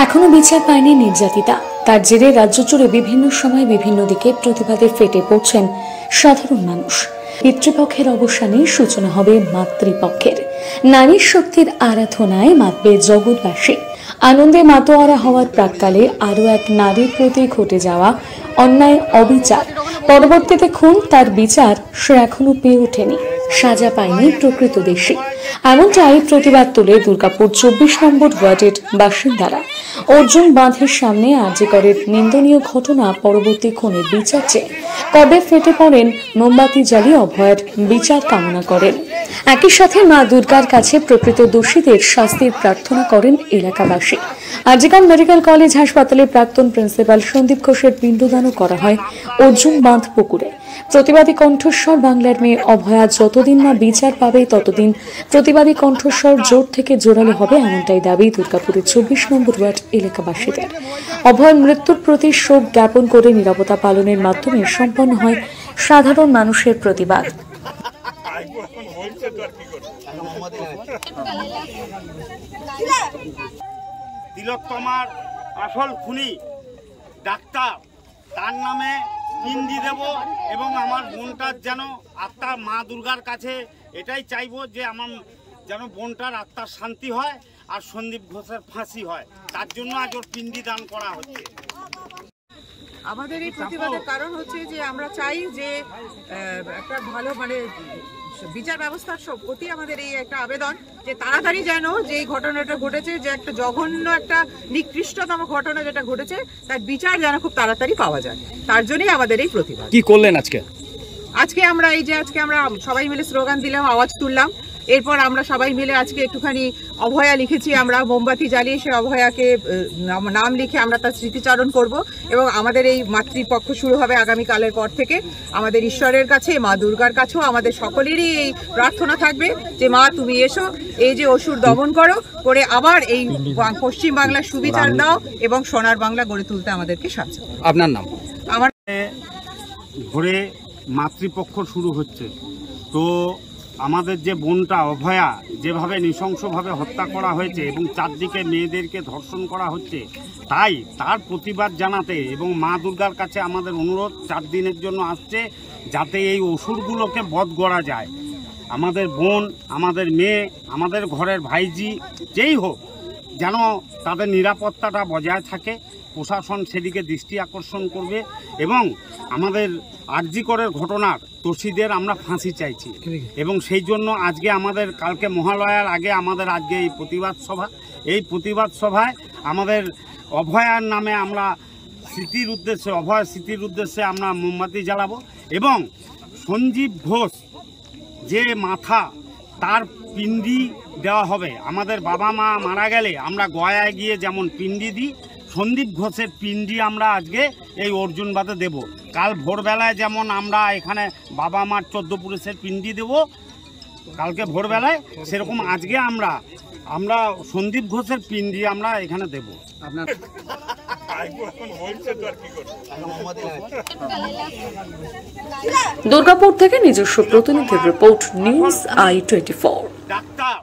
এখনো বিচার পায়নি নির্যাতিতা। তার জেরে রাজ্য জুড়ে বিভিন্ন সময় বিভিন্ন দিকে প্রতিবাদে ফেটে পড়ছেন সাধারণ মানুষ। পিতৃপক্ষের অবসানে সূচনা হবে মাতৃপক্ষের। নারীর শক্তির আরাধনায় মাতবে জগৎবাসী। আনন্দে মাতোয়ারা হওয়ার প্রাক্কালে আরও এক নারীর প্রতি ঘটে যাওয়া অন্যায় অবিচার, পরবর্তীতে খুন, তার বিচার সে এখনো পেয়ে ওঠেনি, সাজা পায়নি প্রকৃত দেশে। এমনটাই প্রতিবাদ তুলে দুর্গাপুর 24 নম্বর ওয়ার্ডের বাসিন্দারা। অর্জুন বাঁধের সামনে আরজিকরের নিন্দনীয় ঘটনা পরবর্তী খুনের বিচার চেয়ে কবে ফেটে পড়েন, মোমবাতি জ্বালিয়ে অভয়ের বিচার কামনা করেন। একই সাথে মা দুর্গার কাছে প্রকৃত দোষীদের শাস্তির প্রার্থনা করেন এলাকাবাসী। আরজিকর মেডিকেল কলেজ হাসপাতালে প্রাক্তন প্রিন্সিপাল সন্দীপ ঘোষের পিণ্ডদানও করা হয় অর্জুন বাঁধ পুকুরে। প্রতিবাদী কণ্ঠস্বর বাংলার মেয়ে অভয়া যতদিন না বিচার পাবে ততদিন প্রতিবাদী কণ্ঠস্বর জোর থেকে জোরালো হবে, এমনটাই দাবি দুর্গাপুরের 24 নম্বর ওয়ার্ড এলাকাবাসীদের। অভয়ের মৃত্যুর প্রতি শোক জ্ঞাপন করে নীরবতা পালনের মাধ্যমে সম্পন্ন হয় সাধারণ মানুষের প্রতিবাদ। তিলোত্তমার আসল খুনি ডাক্তার, তার নামে পিণ্ডি দেব এবং আমার বোনটার যেন আত্মার মা দুর্গার কাছে এটাই চাইবো যে আমার যেন বোনটার আত্মার শান্তি হয় আর সন্দীপ ঘোষের ফাঁসি হয়, তার জন্য আজ ওর পিণ্ডি দান করা হচ্ছে। আমাদের এই প্রতিবাদের কারণ হচ্ছে যে আমরা চাই যে একটা ভালো বিচার ব্যবস্থার প্রতি আমাদের এই একটা আবেদন যে তাড়াতাড়ি যেন যে এই ঘটনাটা ঘটেছে, যে একটা জঘন্য একটা নিকৃষ্টতম ঘটনা যেটা ঘটেছে, তার বিচার যেন খুব তাড়াতাড়ি পাওয়া যায়। তার জন্যই আমাদের এই প্রতিবাদ। কি করলেন আজকে আমরা সবাই মিলে স্লোগান দিলাম, আওয়াজ তুললাম। এরপর আমরা সবাই মিলে আজকে একটুখানি অভয়া লিখেছি, আমরা মোমবাতি জ্বালিয়ে সে অভয়াকে নাম লিখে আমরা তার স্মৃতিচারণ করব। এবং আমাদের এই মাতৃপক্ষ শুরু হবে আগামীকালের পর থেকে। আমাদের ঈশ্বরের কাছে, মা দুর্গার কাছেও আমাদের সকলেরই এই প্রার্থনা থাকবে যে মা তুমি এসো, এই যে অসুর দমন করো, করে আবার এই পশ্চিম বাংলার সুবিচার দাও এবং সোনার বাংলা গড়ে তুলতে আমাদেরকে সাহায্য। আপনার নাম? আমার ভোরে মাতৃপক্ষ শুরু হচ্ছে, তো আমাদের যে বোনটা অভয়া যেভাবে নৃশংসভাবে হত্যা করা হয়েছে এবং চারদিকে মেয়েদেরকে ধর্ষণ করা হচ্ছে, তাই তার প্রতিবাদ জানাতে এবং মা দুর্গার কাছে আমাদের অনুরোধ 4 দিনের জন্য আসছে, যাতে এই অসুরগুলোকে বধ করা যায়। আমাদের বোন, আমাদের মেয়ে, আমাদের ঘরের ভাইজি যেই হোক, যেন তাদের নিরাপত্তাটা বজায় থাকে। প্রশাসন সেদিকে দৃষ্টি আকর্ষণ করবে এবং আমাদের আরজিকরের ঘটনার দোষীদের আমরা ফাঁসি চাইছি। এবং সেই জন্য আজকে আমাদের কালকে মহালয়ার আগে আমাদের আজকে এই প্রতিবাদ সভায় আমাদের অভয়ার নামে আমরা অভয় স্মৃতির উদ্দেশ্যে আমরা মোমবাতি জ্বালাবো এবং সঞ্জীব ঘোষ যে মাথা, তার পিণ্ডি দেওয়া হবে। আমাদের বাবা মা মারা গেলে আমরা গয়ায় গিয়ে যেমন পিণ্ডি দিই, সন্দীপ ঘোষের পিণ্ডি আমরা আজকে এই অর্জুন বাঁধে দেব। কাল ভোরবেলায় যেমন আমরা এখানে বাবা মার 14 পুরুষের পিণ্ডি দেব কালকে ভোরবেলায়, সেরকম আজকে আমরা সন্দীপ ঘোষের পিণ্ডি আমরা এখানে দেব। আপনার দুর্গাপুর থেকে নিজস্ব প্রতিনিধির রিপোর্ট, নিউজ i24। ডাক্তার